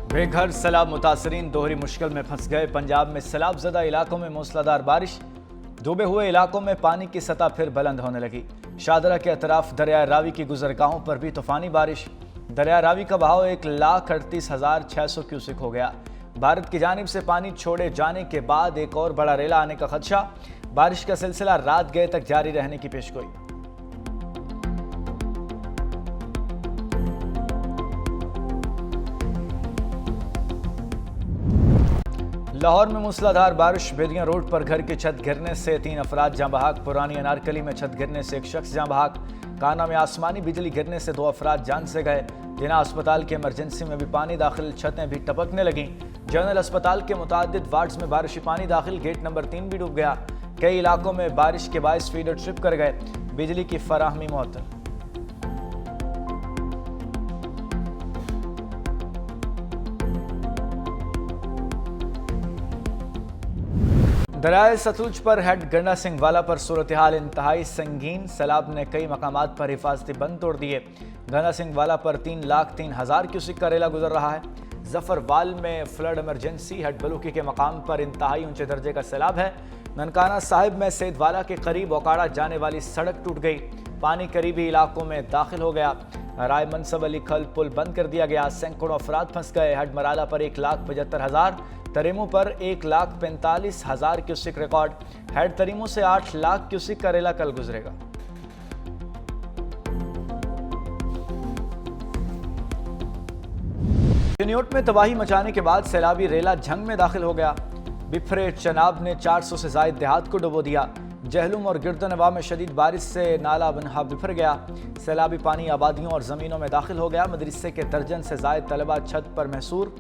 बेघर सैलाब मुतासरीन दोहरी मुश्किल में फंस गए। पंजाब में सैलाब ज़दा इलाकों में मूसलाधार बारिश, डूबे हुए इलाकों में पानी की सतह फिर बुलंद होने लगी। शादरा के अतराफ दरिया रावी की गुजरगाहों पर भी तूफानी बारिश। दरिया रावी का बहाव 1,38,600 क्यूसिक हो गया। भारत की जानिब से पानी छोड़े जाने के बाद एक और बड़ा रेला आने का खदशा। बारिश का सिलसिला रात गए तक जारी रहने की पेशगोई। लाहौर में मूसलाधार बारिश, बेदियां रोड पर घर की छत गिरने से 3 अफराद जाँ बहक। पुरानी अनारकली में छत गिरने से एक शख्स जाँ बहक। काना में आसमानी बिजली गिरने से 2 अफराद जान से गए। जिना अस्पताल के इमरजेंसी में भी पानी दाखिल, छतें भी टपकने लगीं। जनरल अस्पताल के मुतादिद वार्ड्स में बारिशी पानी दाखिल, गेट नंबर 3 भी डूब गया। कई इलाकों में बारिश के बायस फीडर ट्रिप कर गए, बिजली की फराहमी मुअत्तल। दरियाए सतलुज पर हेड गंडा सिंह वाला पर सूरत हाल इंतहाई संगीन। सैलाब ने कई मकामात पर हिफाजती बंद तोड़ दिए। गंडा सिंह वाला पर 3,03,000 क्यूसिक का रेला गुजर रहा है। जफरवाल में फ्लड इमरजेंसी, हेड बलूकी के मकाम पर इंतहाई ऊंचे दर्जे का सैलाब है। ननकाना साहिब में सैदवाला के करीब ओकाड़ा जाने वाली सड़क टूट गई, पानी करीबी इलाकों में दाखिल हो गया। राय मनसब अली खल पुल बंद कर दिया गया, सैकड़ों अफराद फंस गए। हेड मराला पर 1,75,000, तरीमों पर 1,45,000 क्यूसिक रिकॉर्ड। हेड तरीमों से 8 लाख क्यूसिक का रेला कल गुजरेगा। चिन्योट में तबाही मचाने के बाद सैलाबी रेला झंग में दाखिल हो गया। बिफरे चनाब ने 400 से जायद देहात को डुबो दिया। जहलुम और गिरदनवा में शदीद बारिश से नाला बनहा बिफर गया। सैलाबी पानी आबादियों और ज़मीनों में दाखिल हो गया। मदरसे के दर्जन से जायद तलबा छत पर महसूर।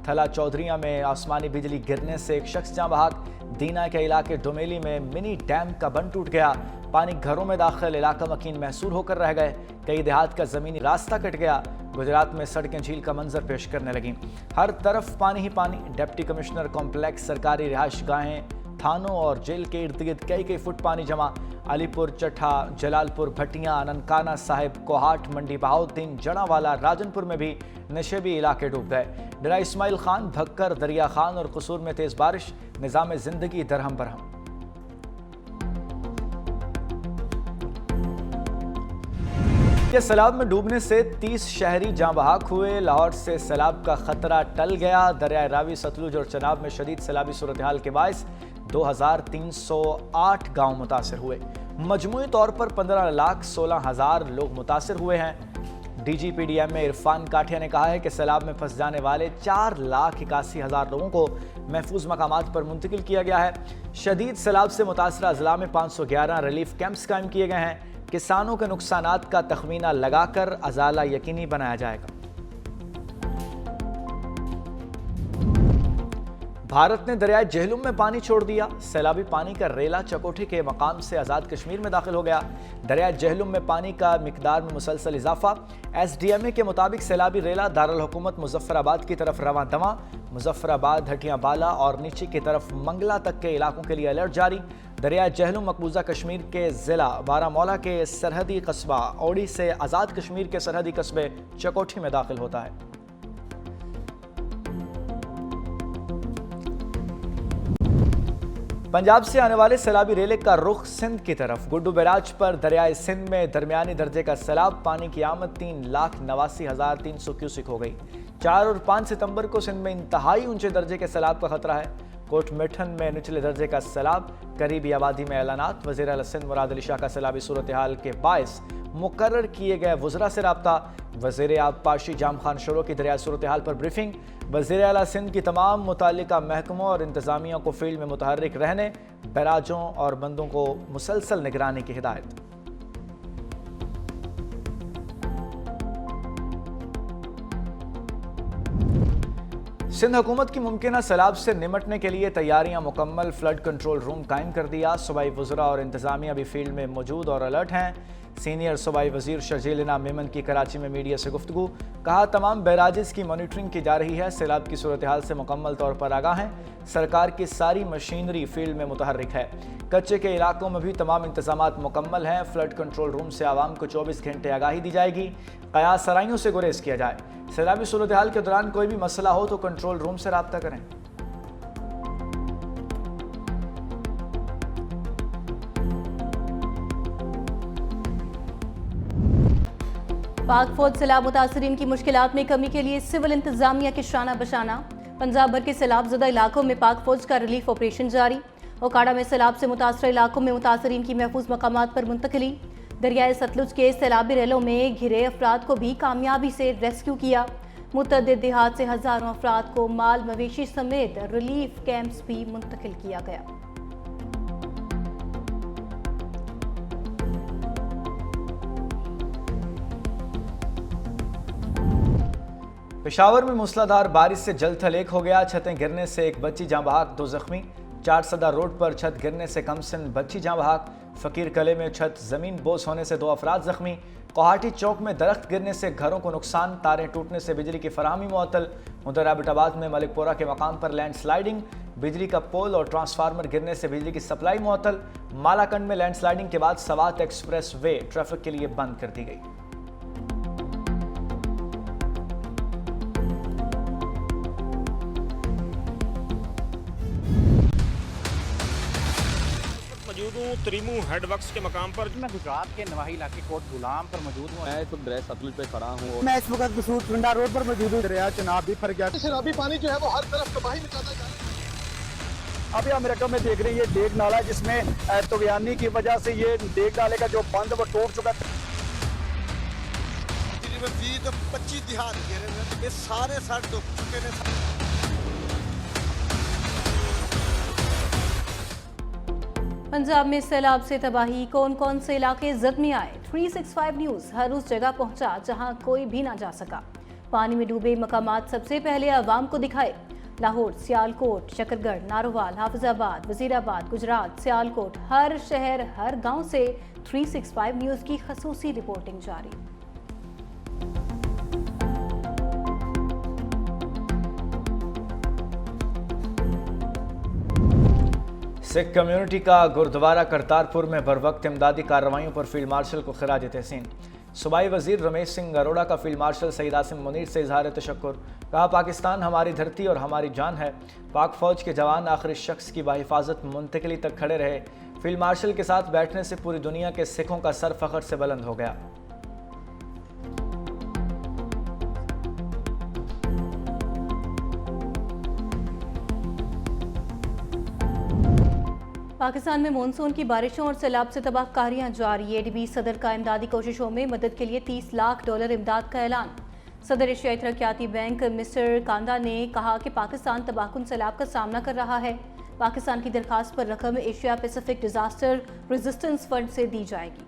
थला चौधरिया में आसमानी बिजली गिरने से एक शख्स जाँ बहक। दीना के इलाके डोमेली में मिनी डैम का बंद टूट गया, पानी घरों में दाखिल, इलाका मकीन महसूर होकर रह गए। कई देहात का ज़मीनी रास्ता कट गया। गुजरात में सड़कें झील का मंजर पेश करने लगीं, हर तरफ पानी ही पानी। डिप्टी कमिश्नर कॉम्प्लेक्स, सरकारी रिहाइश गाहें, थानों और जेल के इर्द गिर्द कई फुट पानी जमा। अलीपुर, चट्ठा, जलालपुर, भटियां, ननकाना साहिब, कोहाट, मंडी बहाउद्दीन, जड़ावाला, राजनपुर में भी नशेबी इलाके डूब गए। डरा इस्माइल खान, भक्कर, दरिया खान और कसूर में तेज बारिश, निज़ाम जिंदगी दरहम बरहम। के सैलाब में डूबने से 30 शहरी जाँ बहक हुए। लाहौर से सैलाब का खतरा टल गया। दरिया रावी, सतलुज और चनाब में शदीद सैलाबी सूरत हाल के बायस 2,308 गांव मुतासर हुए। मजमूई तौर पर 15,16,000 लोग मुतासर हुए हैं। DGPDM में इरफान काठिया ने कहा है कि सैलाब में फंस जाने वाले 4,81,000 लोगों को महफूज मकामात पर मुंतकिल किया गया है। शदीद सैलाब से मुतासरा अजला में 511 रिलीफ कैंप्स कायम किए गए हैं। किसानों के नुकसानात का तखमीना लगाकर अजाला यकीनी बनाया जाएगा। भारत ने दरियाए जहलुम में पानी छोड़ दिया। सैलाबी पानी का रेला चकोठी के मकाम से आज़ाद कश्मीर में दाखिल हो गया। दरियाए जहलुम में पानी का मिकदार में मुसलसल इजाफा। SDMA के मुताबिक सैलाबी रेला दारुल हुकूमत मुजफ्फराबाद की तरफ रवां दवा। मुजफ्फराबाद, हटियां बाला और नीचे की तरफ मंगला तक के इलाकों के लिए अलर्ट जारी। दरियाए जहलुम मकबूजा कश्मीर के ज़िला बारामौला के सरहदी कस्बा ओडी से आज़ाद कश्मीर के सरहदी कस्बे चकोठी में दाखिल होता है। पंजाब से आने वाले सैलाबी रेले का रुख सिंध की तरफ। गुड्डू बैराज पर दरियाए सिंध में दरमियानी दर्जे का सैलाब, पानी की आमद 3,89,300 क्यूसिक हो गई। 4 और 5 सितंबर को सिंध में इंतहाई ऊंचे दर्जे के सैलाब का खतरा है। कोट मिठन में निचले दर्जे का सैलाब, करीबी आबादी में ऐलानात। वज़ीर आला सिंध मुराद अली शाह का सैलाबी सूरत हाल के बायस मुकर्रर किए गए वज़रा से रब्ता। वज़ीर आब पाशी जाम खान शुरू की दरिया सूरत हाल पर ब्रीफिंग। वज़ीर आला सिंध की तमाम मुताल्लिका महकमों और इंतज़ामिया को फील्ड में मुतहर्रिक रहने, बैराजों और बंदों को मुसलसल निगरानी की हिदायत। सिंध हुकूमत की मुमकिना सैलाब से निमटने के लिए तैयारियां मुकम्मल। फ्लड कंट्रोल रूम कायम कर दिया। सूबाई वज़रा और इंतज़ामिया भी फील्ड में मौजूद और अलर्ट हैं। सीनियर सूबाई वजीर शर्जील इनाम मेमन की कराची में मीडिया से गुफ्तगू। कहा, तमाम बैराजेस की मॉनिटरिंग की जा रही है, सैलाब की सूरत हाल से मुकम्मल तौर पर आगाह हैं। सरकार की सारी मशीनरी फील्ड में मुतहर्रिक है। कच्चे के इलाकों में भी तमाम इंतजामात मुकम्मल हैं। फ्लड कंट्रोल रूम से आवाम को 24 घंटे आगाही दी जाएगी। कयास सराइयों से गुरेज किया जाए। सैलाबी सूरत हाल के दौरान कोई भी मसला हो तो कंट्रोल रूम से रब्ता करें। पाक फौज सैलाब मुतासरीन की मुश्किलात में कमी के लिए सिविल इंतजामिया के शाना बशाना। पंजाब भर के सैलाब ज़दा इलाकों में पाक फौज का रिलीफ ऑपरेशन जारी। ओकाड़ा में सैलाब से मुतासर इलाकों में मुतासरीन की महफूज मकामात पर मुंतकली। दरियाए सतलुज के सैलाबी रेलों में घिरे अफराद को भी कामयाबी से रेस्क्यू किया। मुतअद्दिद देहात से हज़ारों अफराद को माल मवेशी समेत रिलीफ कैंप्स भी मुंतकिल किया गया। पेशावर में मूसलाधार बारिश से जल थलेक हो गया। छतें गिरने से एक बच्ची जाँ बहाक, 2 जख्मी। 4 सदा रोड पर छत गिरने से कमसिन बच्ची जाँ बहाक। फकीर कले में छत जमीन बोझ होने से 2 अफराद जख्मी। कोहाटी चौक में दरख्त गिरने से घरों को नुकसान। तारें टूटने से बिजली की फराहमी मुअत्तल। उधर एबटाबाद में मलिकपुरा के मकाम पर लैंड स्लाइडिंग। बिजली का पोल और ट्रांसफार्मर गिरने से बिजली की सप्लाई मुअत्तल। मालाकंड में लैंड स्लाइडिंग के बाद सवात एक्सप्रेस वे ट्रैफिक के लिए बंद कर दी गई। मौजूद हूँ त्रिमू हेडवर्क्स के मकाम पर। मैं गुजरात के नवाही इलाके कोट गुलाम पर मौजूद हूँ। मैं इस वक्त दरिया सतलुज पे खड़ा हूँ। मैं इस वक्त बसूर टुंडा रोड पर मौजूद हूँ। दरिया चनाब भी फर गया। शराबी पानी जो है वो हर तरफ तबाही मचाता जा रहा है। अभी अमेरिका में देख रही है डेग नाला, जिसमें तुगयानी की वजह से ये डेग नाले का जो बंद वो टूट चुका है। 25 दिहात गिरे हुए, ये सारे सड़ डूब चुके हैं। पंजाब में सैलाब से तबाही, कौन कौन से इलाके जद में आए। 365 न्यूज़ हर उस जगह पहुंचा जहां कोई भी ना जा सका। पानी में डूबे मकामात सबसे पहले आवाम को दिखाए। लाहौर, सियालकोट, शकरगढ़, नारोवाल, हाफिजाबाद, वजीराबाद, गुजरात, सियालकोट, हर शहर हर गांव से 365 न्यूज़ की खसूसी रिपोर्टिंग जारी। सिख कम्युनिटी का गुरुद्वारा करतारपुर में बरवक्त इमदादी कार्रवाइयों पर फील्ड मार्शल को खिराज तहसीन। सूबाई वजीर रमेश सिंह अरोड़ा का फील्ड मार्शल सईद आसिम मुनीर से इजहार तशक्कुर। कहा, पाकिस्तान हमारी धरती और हमारी जान है। पाक फौज के जवान आखिरी शख्स की बाहिफाजत मुंतकिली तक खड़े रहे। फील्ड मार्शल के साथ बैठने से पूरी दुनिया के सिखों का सर फख्र से बुलंद हो गया। पाकिस्तान में मानसून की बारिशों और सैलाब से तबाहकारियां जारी। एडीबी सदर का इमदादी कोशिशों में मदद के लिए $30 लाख इमदाद का ऐलान। सदर एशियाई तरक्याती बैंक मिस्टर कांदा ने कहा कि पाकिस्तान तबाहकुन सैलाब का सामना कर रहा है। पाकिस्तान की दरखास्त पर रकम Asia Pacific disaster resistance fund से दी जाएगी।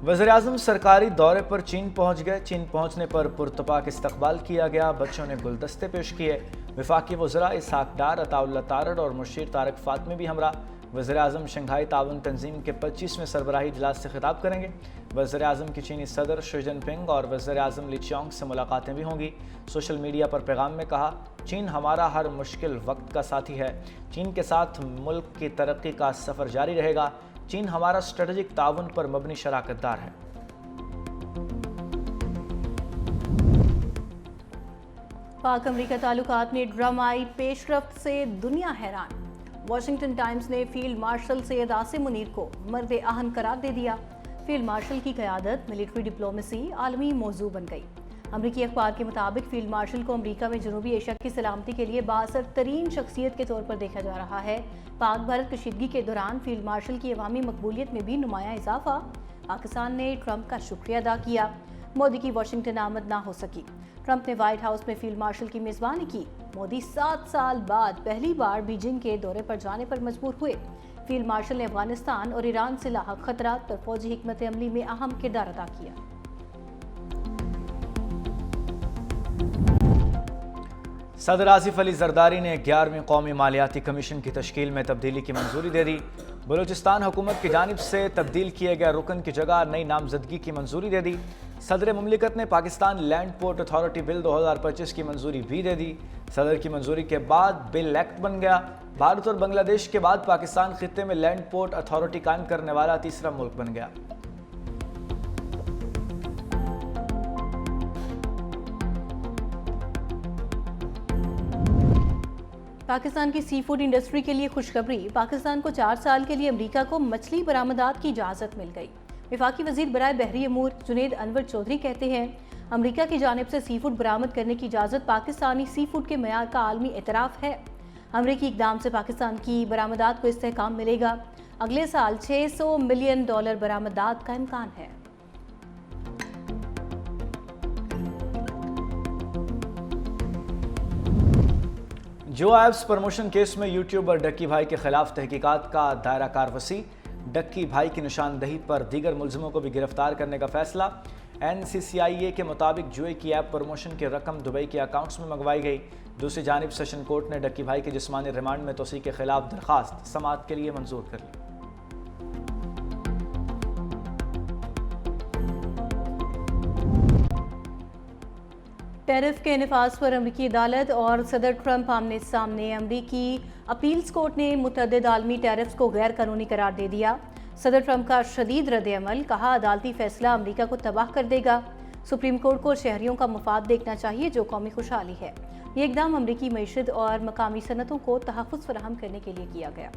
वज़ीर-ए-आज़म सरकारी दौरे पर चीन पहुंच गए। चीन पहुंचने पर पुरतपाक इस्तकबाल किया गया। बच्चों ने गुलदस्ते पेश किए। वफाकी वज़रा इसहाक डार, अताउल्लाह तारड़ और मुशीर तारक फातमी भी हमरा। वज़ीर-ए-आज़म शंघाई ताउन तंजीम के 25वें सरबराही इजलास से खिताब करेंगे। वज़ीर-ए-आज़म की चीनी सदर शी जिनपिंग और वज़ीर-ए-आज़म ली चियांग से मुलाकातें भी होंगी। सोशल मीडिया पर पैगाम में कहा, चीन हमारा हर मुश्किल वक्त का साथी है। चीन के साथ मुल्क की तरक्की का सफ़र जारी रहेगा। चीन हमारा स्ट्रेटेजिक ताउन पर मबनी शराकतदार है। पाक अमरीका ताल्लुकात में ड्रामाई पेशरफ्त से दुनिया हैरान। वाशिंगटन टाइम्स ने फील्ड मार्शल सैयद आसिम मुनीर को मर्द आहन करार दे दिया। फील्ड मार्शल की क़यादत मिलिट्री डिप्लोमेसी आलमी मौजू बन गई। अमरीकी अखबार के मुताबिक फील्ड मार्शल को अमरीका में जनूबी एशिया की सलामती के लिए बाअसर तरीन शख्सियत के तौर पर देखा जा रहा है। पाक भारत कशीदगी के दौरान फील्ड मार्शल की अवामी मकबूलियत में भी नुमाया इजाफा। पाकिस्तान ने ट्रंप का शुक्रिया अदा किया। मोदी की वाशिंगटन आमद ना हो सकी। ट्रंप ने व्हाइट हाउस में फील्ड मार्शल की मेज़बानी की। मोदी 7 साल बाद पहली बार बीजिंग के दौरे पर जाने पर मजबूर हुए। फील्ड मार्शल ने अफगानिस्तान और ईरान से लाहक खतरात पर फौजी हिकमत अमली में अहम किरदार अदा किया। सदर आसिफ अली जरदारी ने 11वीं कौमी मालियाती कमीशन की तश्कील में तब्दीली की मंजूरी दे दी। बलूचिस्तान हुकूमत की जानिब से तब्दील किए गए रुकन की जगह नई नामजदगी की मंजूरी दे दी। सदर मुमलिकत ने Pakistan land port authority bill 2025 की मंजूरी भी दे दी। सदर की मंजूरी के बाद बिल एक्ट बन गया। भारत और बांग्लादेश के बाद पाकिस्तान खित्ते में लैंड पोर्ट अथॉरिटी कायम करने वाला तीसरा मुल्क बन गया। पाकिस्तान की सी फूड इंडस्ट्री के लिए खुशखबरी। पाकिस्तान को 4 साल के लिए अमेरिका को मछली बरामदात की इजाज़त मिल गई। वफाकी वज़ीर बराए बहरी अमूर जुनेद अनवर चौधरी कहते हैं, अमेरिका की जानिब से सी फूड बरामद करने की इजाज़त पाकिस्तानी सी फूड के मयार का आलमी एतराफ़ है। अमरीकी इक़दाम से पाकिस्तान की बरामदात को इस्तेहकाम मिलेगा। अगले साल $600 मिलियन बरामदात का इम्कान है। जो एप्स प्रमोशन केस में यूट्यूबर डक्की भाई के खिलाफ तहकीकात का दायरा कार वसी। डक्की भाई की निशानदही पर दीगर मुलजिमों को भी गिरफ्तार करने का फैसला। NCCIA के मुताबिक जुए की ऐप प्रमोशन की रकम दुबई के अकाउंट्स में मंगवाई गई। दूसरी जानिब सेशन कोर्ट ने डक्की भाई के जिस्मानी रिमांड में तोसी के खिलाफ दरखास्त समाअत के लिए मंजूर कर ली। टैरिफ के नफाज पर अमरीकी अदालत और सदर ट्रंप आमने सामने। अमरीकी अपील्स कोर्ट ने मुतअद्दिद आलमी टैरिफ्स को गैर कानूनी करार दे दिया। सदर ट्रंप का शदीद रद्द-ए-अमल, कहा अदालती फैसला अमरीका को तबाह कर देगा। सुप्रीम कोर्ट को शहरियों का मफाद देखना चाहिए जो कौमी खुशहाली है। ये इकदाम अमरीकी मईशत और मकामी सनतों को तहफ़्फ़ुज़ फराहम करने के लिए किया गया।